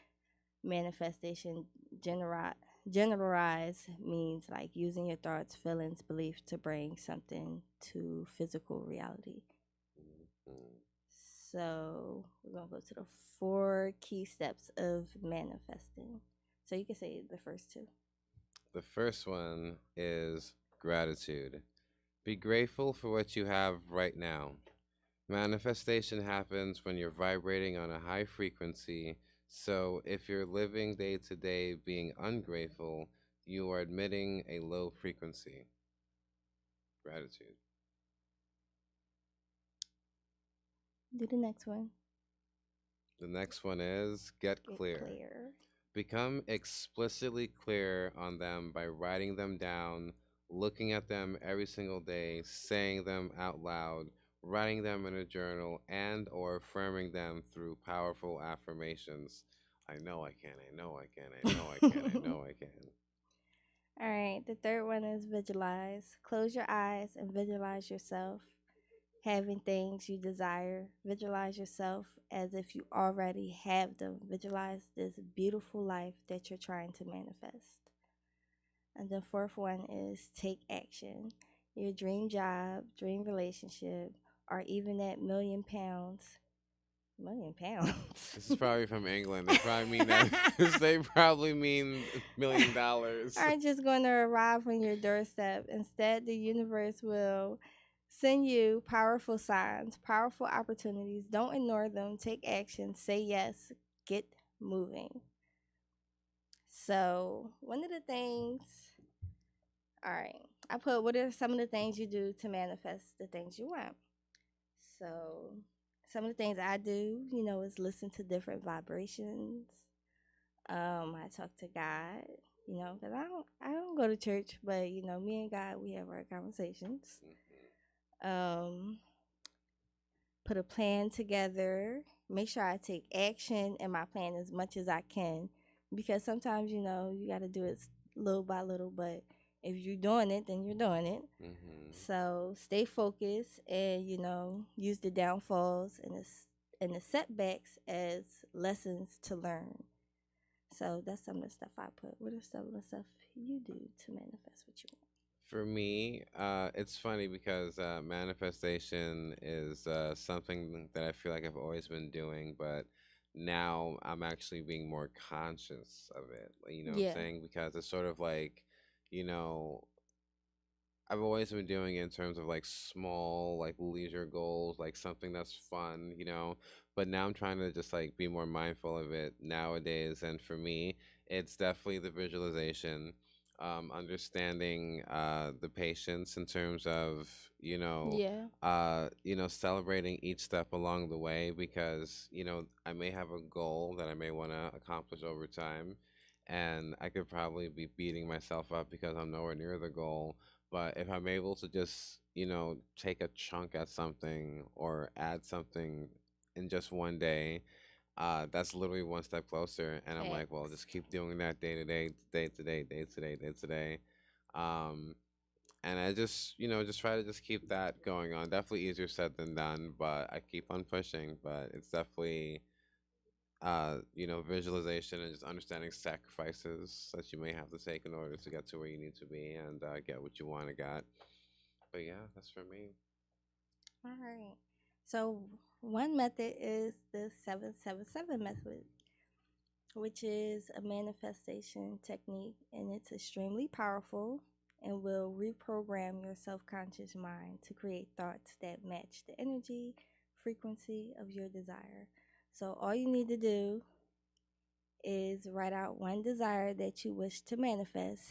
A: manifestation generalize means like using your thoughts, feelings, beliefs to bring something to physical reality. So we're gonna go to the 4 key steps of manifesting. So you can say the first two.
G: The first one is gratitude. Be grateful for what you have right now. Manifestation happens when you're vibrating on a high frequency. So if you're living day to day being ungrateful, you are admitting a low frequency. Gratitude.
A: Do the next one.
G: The next one is get
A: Get
G: clear.
A: clear.
G: Become explicitly clear on them by writing them down, looking at them every single day, saying them out loud, writing them in a journal, and or affirming them through powerful affirmations. I know I can, I know I can, I know I can, I know I can.
A: All right. The third one is visualize. Close your eyes and visualize yourself having things you desire. Visualize yourself as if you already have them. Visualize this beautiful life that you're trying to manifest. And the fourth one is take action. Your dream job, dream relationship, or even that £1,000,000. £1,000,000.
G: This is probably from England. They probably mean that. They probably mean $1,000,000.
A: Aren't just going to arrive on your doorstep. Instead, the universe will send you powerful signs, powerful opportunities. Don't ignore them. Take action. Say yes. Get moving. So, one of the things, all right, I put what are some of the things you do to manifest the things you want? So, some of the things I do, is listen to different vibrations. I talk to God, because I don't go to church, but me and God, we have our conversations. Um, put a plan together. Make sure I take action in my plan as much as I can, because sometimes you got to do it little by little. But if you're doing it, then you're doing it. So stay focused, and use the downfalls and the setbacks as lessons to learn. So that's some of the stuff I put. What are some of the stuff you do to manifest what you want?
G: For me, it's funny because manifestation is something that I feel like I've always been doing, but now I'm actually being more conscious of it. You know what I'm
A: Yeah.
G: saying? Because it's sort of like, you know, I've always been doing it in terms of like small, like leisure goals, like something that's fun, But now I'm trying to just like be more mindful of it nowadays. And for me, it's definitely the visualization, understanding the patience in terms of,
A: Yeah.
G: celebrating each step along the way because, I may have a goal that I may want to accomplish over time. And I could probably be beating myself up because I'm nowhere near the goal, but if I'm able to just, take a chunk at something or add something in just one day, that's literally one step closer. And I'm like, well,
A: Facts.
G: just keep doing that day to day, day to day, day to day, day to day. Um, and I just, just try to just keep that going on. Definitely easier said than done, but I keep on pushing. But it's definitely, visualization and just understanding sacrifices that you may have to take in order to get to where you need to be and get what you want to get. But yeah, that's for me.
A: All right. So one method is the 777 method, which is a manifestation technique, and it's extremely powerful and will reprogram your self-conscious mind to create thoughts that match the energy frequency of your desire. So all you need to do is write out one desire that you wish to manifest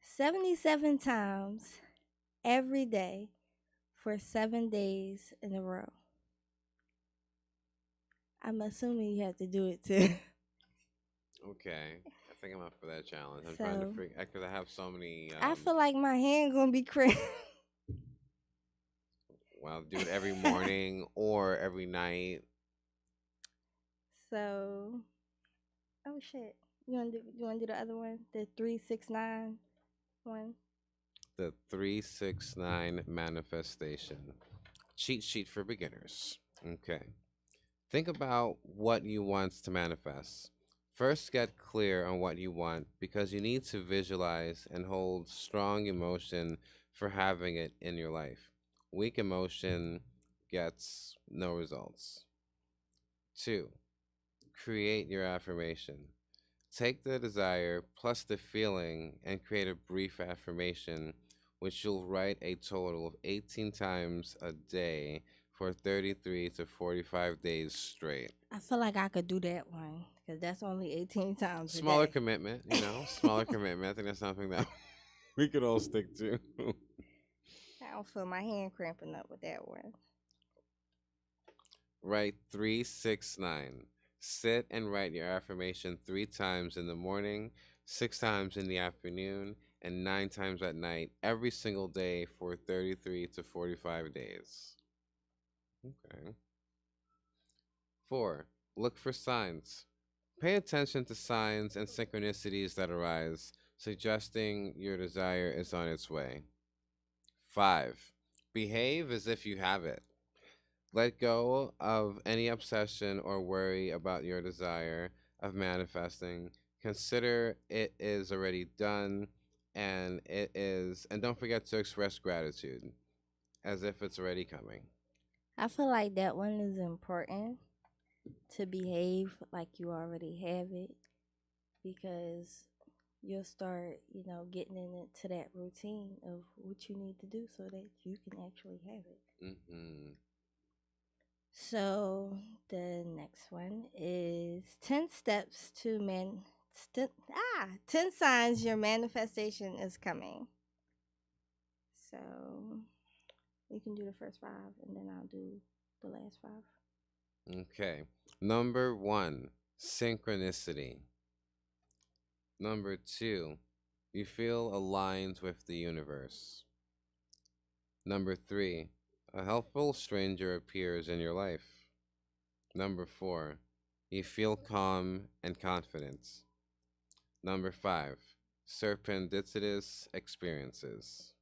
A: 77 times every day for 7 days in a row. I'm assuming you have to do it too.
G: Okay, I think I'm up for that challenge. I'm trying to
A: So
G: figure because I have so many.
A: I feel like my hand gonna be cramped.
G: Well, do it every morning or every night.
A: So, oh shit, you wanna do the other one, the 369 one?
G: The 369 manifestation cheat sheet for beginners. Okay. Think about what you want to manifest. First, get clear on what you want because you need to visualize and hold strong emotion for having it in your life. Weak emotion gets no results. 2. Create your affirmation. Take the desire plus the feeling and create a brief affirmation, which you'll write a total of 18 times a day for 33 to 45 days straight.
A: I feel like I could do that one because that's only 18 times a
G: Smaller
A: day.
G: commitment, smaller commitment. I think that's something that we could all stick to.
A: I don't feel my hand cramping up with that one.
G: Write 369. Sit and write your affirmation 3 times in the morning, 6 times in the afternoon, and 9 times at night every single day for 33 to 45 days. Okay. 4. Look for signs. Pay attention to signs and synchronicities that arise, suggesting your desire is on its way. 5. Behave as if you have it. Let go of any obsession or worry about your desire of manifesting. Consider it is already done and don't forget to express gratitude as if it's already coming.
A: I feel like that one is important to behave like you already have it because you'll start, getting into that routine of what you need to do so that you can actually have it.
G: Mm-hmm.
A: So the next one is 10 steps to 10 signs your manifestation is coming. So we can do the first 5 and then I'll do the last 5.
G: Okay. Number 1, synchronicity. Number 2, you feel aligned with the universe. Number 3, a helpful stranger appears in your life. Number 4, you feel calm and confident. Number 5, serendipitous experiences.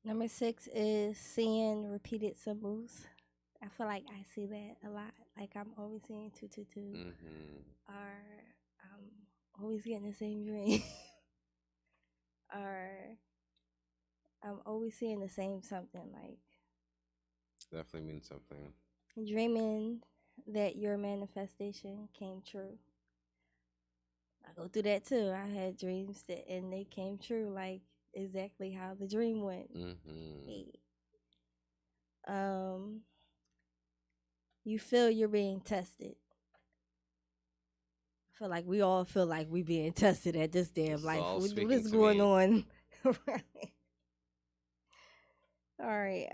A: Number 6 is seeing repeated symbols. I feel like I see that a lot. Like I'm always seeing 222, or I'm always getting the same dream, or I'm always seeing the same something. Like
G: Definitely means something.
A: dreaming that your manifestation came true. I go through that too. I had dreams and they came true, like exactly how the dream went. Hey. You feel you're being tested. I feel like we all feel like we being tested at this damn life. What is going on? All right.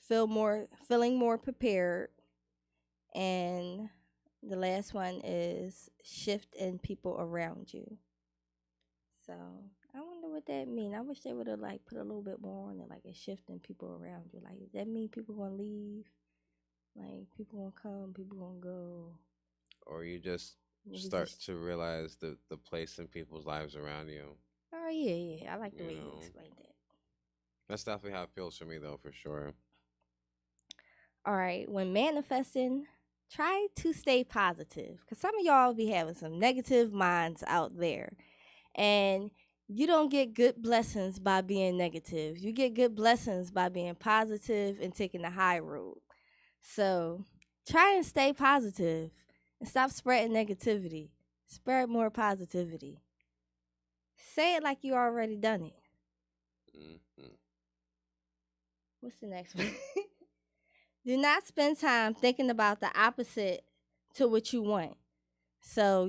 A: Feeling more prepared. And the last one is shift in people around you. So I wonder what that means. I wish they would have put a little bit more on it, like a shift in people around you. Like, does that mean people gonna leave? Like people gonna come, people gonna go.
G: Or you just start to realize the place in people's lives around you.
A: Oh yeah. I like the way you explained that.
G: That's definitely how it feels for me though, for sure.
A: All right, when manifesting, try to stay positive because some of y'all be having some negative minds out there, and you don't get good blessings by being negative. You get good blessings by being positive and taking the high road. So try and stay positive and stop spreading negativity. Spread more positivity. Say it like you already done it. What's the next one? Do not spend time thinking about the opposite to what you want. So,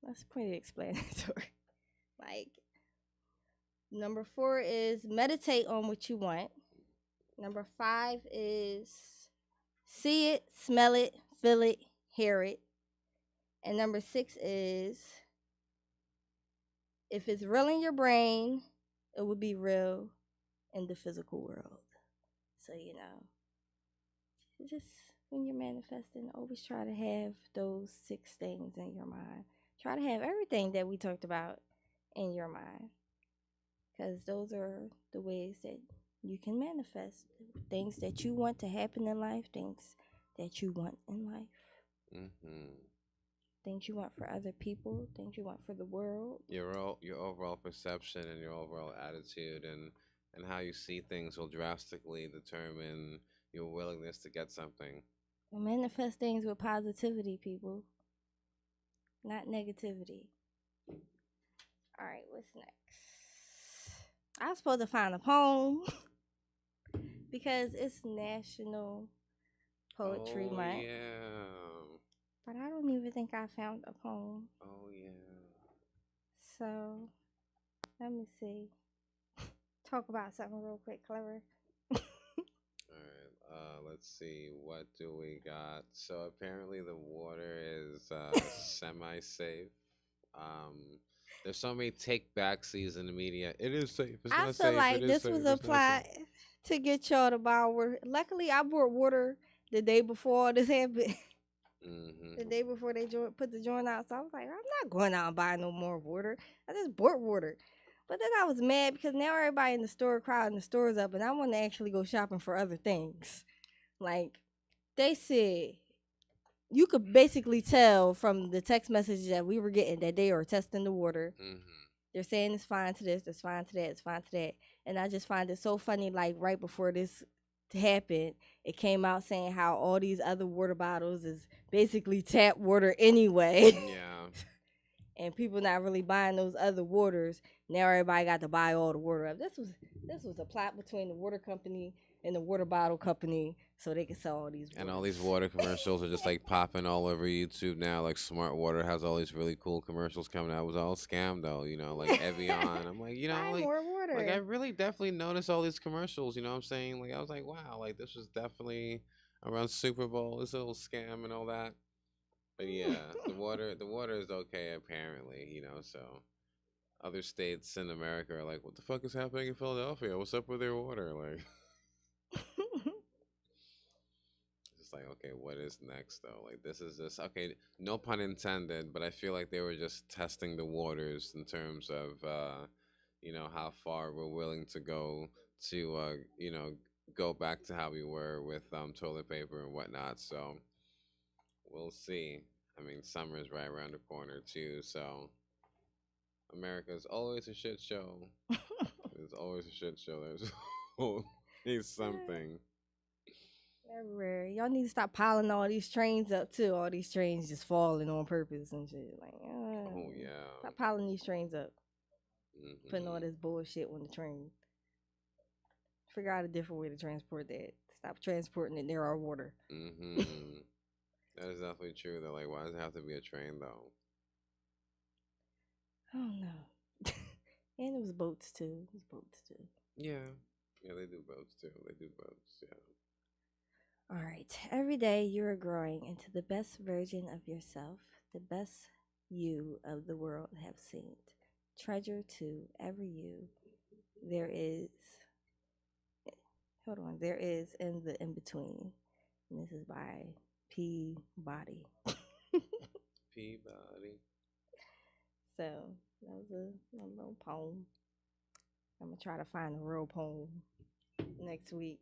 A: that's pretty explanatory. Like, number 4 is meditate on what you want. Number 5 is see it, smell it, feel it, hear it. And number 6 is if it's real in your brain, it will be real in the physical world. So, just when you're manifesting, always try to have those 6 things in your mind. Try to have everything that we talked about in your mind. Because those are the ways that you can manifest things that you want to happen in life, things that you want in life. Things you want for other people, things you want for the world.
G: Your overall perception and your overall attitude and and how you see things will drastically determine your willingness to get something.
A: Manifest things with positivity, people, not negativity. All right, what's next? I was supposed to find a poem because it's National Poetry
G: Oh
A: Month,
G: yeah.
A: but I don't even think I found a poem.
G: Oh yeah.
A: So let me see. Talk about something real quick, clever.
G: All right. Let's see. What do we got? So apparently the water is semi-safe. Um, there's so many take backsies in the media. It is safe. It's
A: I
G: not
A: feel
G: safe. It
A: like
G: is
A: this
G: safe.
A: was a
G: It's not safe.
A: plot to get y'all to buy water. Luckily, I bought water the day before all this happened. The day before they put the joint out. So I was like, I'm not going out and buying no more water. I just bought water. But then I was mad because now everybody in the store crowding the stores up, and I want to actually go shopping for other things. Like, they said, you could basically tell from the text messages that we were getting that they are testing the water. They're saying it's fine to this, it's fine to that, it's fine to that. And I just find it so funny, like right before this happened, it came out saying how all these other water bottles is basically tap water anyway.
G: Yeah.
A: And people not really buying those other waters. Now everybody got to buy all the water up. This was a plot between the water company and the water bottle company so they could sell all these waters.
G: And all these water commercials are just like popping all over YouTube now. Like Smart Water has all these really cool commercials coming out. It was all scam though, like Evian. I'm like,
A: Buy more water.
G: like I really definitely noticed all these commercials. You know what I'm saying? Like I was like, wow, like this was definitely around Super Bowl. This little scam and all that. But yeah, the water is okay apparently. So other states in America are like, what the fuck is happening in Philadelphia? What's up with their water? Like. It's like, okay, what is next though? Like this is just okay, no pun intended, but I feel like they were just testing the waters in terms of how far we're willing to go to go back to how we were with toilet paper and whatnot. So we'll see. I mean, summer's right around the corner too, so America's always a shit show. There's always a shit show. There's always something.
A: Everywhere. Y'all need to stop piling all these trains up too. All these trains just falling on purpose and shit. Like,
G: Oh yeah.
A: stop piling these trains up. Putting all
G: Mm-hmm.
A: this bullshit on the train. Figure out a different way to transport that. Stop transporting it near our water.
G: Mm-hmm. That is definitely true. Though, like, why does it have to be a train though?
A: I don't know. And it was boats too.
G: Yeah, yeah, they do boats too. They do boats. Yeah.
A: All right. Every day you are growing into the best version of yourself, the best you of the world have seen. Treasure to every you. There is, there is in the in between. And this is by Peabody.
G: Peabody.
A: So that was a little poem. I'm gonna try to find a real poem next week.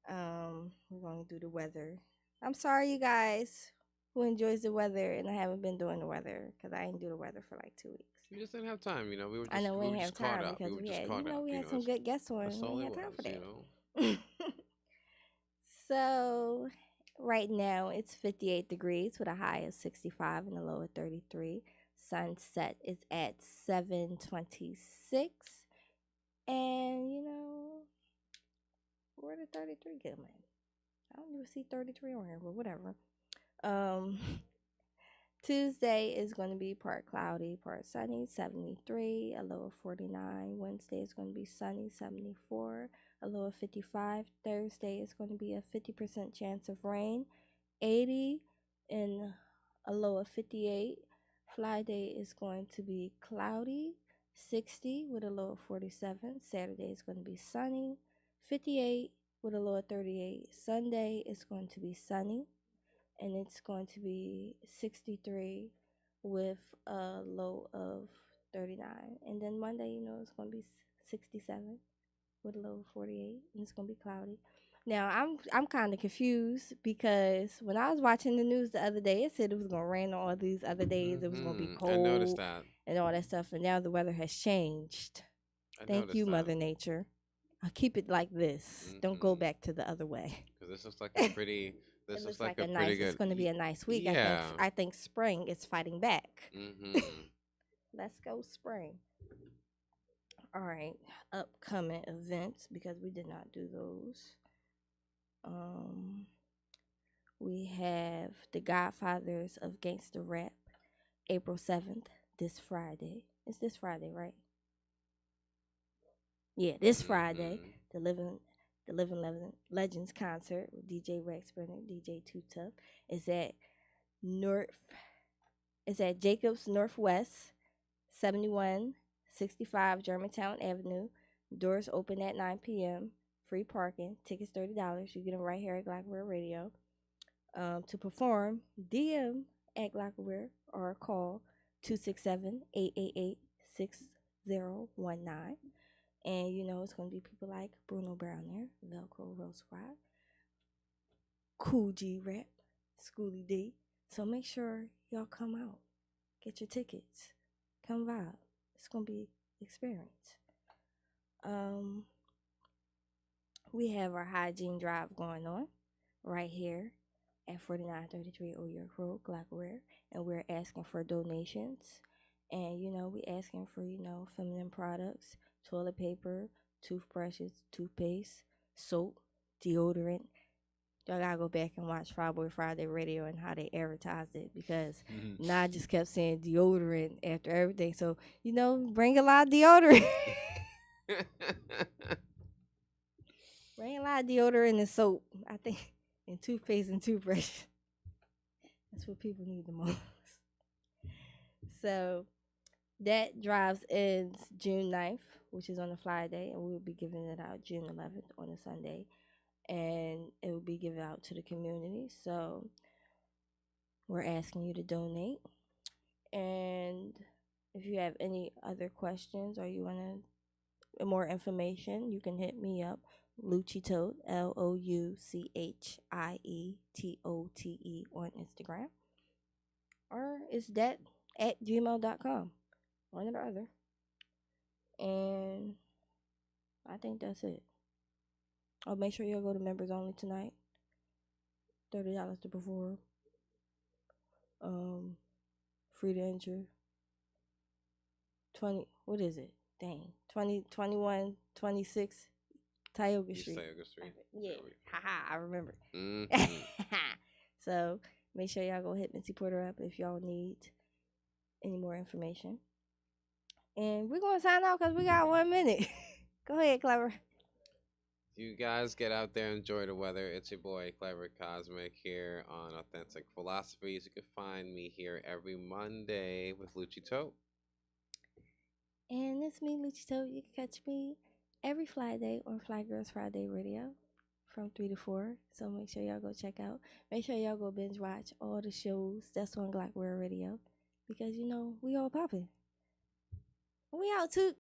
A: We're gonna do the weather. I'm sorry, you guys who enjoys the weather, and I haven't been doing the weather because I didn't do the weather for like 2 weeks.
G: We just didn't have time. We were just
A: I know we
G: we were
A: didn't have
G: just caught
A: time
G: up.
A: because
G: We were
A: we
G: just
A: had,
G: caught up.
A: we had some good guests on.
G: That's
A: We
G: all
A: didn't
G: it
A: have time
G: was.
A: for that. So right now it's 58 degrees with a high of 65 and a low of 33. Sunset is at 7:26, and where did 33 come in? I don't even see 33 on here, but whatever. Tuesday is going to be part cloudy, part sunny, 73, a low of 49. Wednesday is going to be sunny, 74, a low of 55. Thursday is going to be a 50% chance of rain, 80, and a low of 58. Friday is going to be cloudy, 60 with a low of 47. Saturday is going to be sunny, 58 with a low of 38. Sunday is going to be sunny, and it's going to be 63 with a low of 39. And then Monday, it's going to be 67 with a low of 48, and it's going to be cloudy. Now, I'm kind of confused because when I was watching the news the other day, it said it was going to rain all these other days. It was going to be cold.
G: I noticed that.
A: And all that stuff, and now the weather has changed. Thank you, Mother Nature. I'll keep it like this. Don't go back to the other way.
G: Because this looks like a pretty. This
A: It
G: looks
A: looks
G: like
A: like
G: a pretty good.
A: it's going to be a nice week.
G: Yeah.
A: I think spring is fighting back.
G: Mm-hmm.
A: Let's go spring. All right, upcoming events because we did not do those. We have the Godfathers of Gangster Rap, April 7th, this Friday. It's this Friday, right? Yeah, this Friday, the Living Legends concert with DJ Rex Brenner, DJ Too Tough is at Jacobs Northwest, 7165 Germantown Avenue. Doors open at 9 p.m. Free parking. Tickets $30. You get them right here at Glockware Radio. To perform, DM at Glockware or call 267-888-6019. And you know it's gonna be people like Bruno Brown there, Velcro Rose Squad, Cool G Rap, Schooly D. So make sure y'all come out. Get your tickets. Come vibe. It's gonna be experience. We have our hygiene drive going on right here at 4933 Old York Road, Glockware, and we're asking for donations. And you know, we asking for, you know, feminine products, toilet paper, toothbrushes, toothpaste, soap, deodorant. Y'all gotta go back and watch Friday Friday Radio and how they advertised it because I just kept saying deodorant after everything. So, you know, bring a lot of deodorant. Bring a lot of deodorant and soap, I think, and toothpaste and toothbrush. That's what people need the most. So that drives ends June 9th, which is on a Friday, and we'll be giving it out June 11th on a Sunday. And it will be given out to the community. So we're asking you to donate. And if you have any other questions or you want more information, you can hit me up, LouchieTotes, LouchieTote on Instagram. Or it's that at gmail.com. One or the other. And I think that's it. Oh, make sure you'll go to members only tonight. $30 to perform. Free to enter. 20, what is it? Dang. 20, 21, 26 Tioga Street.
G: Tioga Street.
A: Yeah. Haha, I remember.
G: Mm-hmm.
A: So make sure y'all go hit Missy Porter up if y'all need any more information. And we're going to sign out because we got 1 minute. Go ahead, Clever.
G: You guys get out there, enjoy the weather. It's your boy, Clever Cosmic, here on Authentic Philosophies. You can find me here every Monday with LouchieTotes.
A: And it's me, LouchieTotes. You can catch me every Friday on Fly Girls Friday Radio from 3 to 4. So make sure y'all go check out. Make sure y'all go binge watch all the shows that's on Glockware Radio. Because, you know, we all popping. We out too.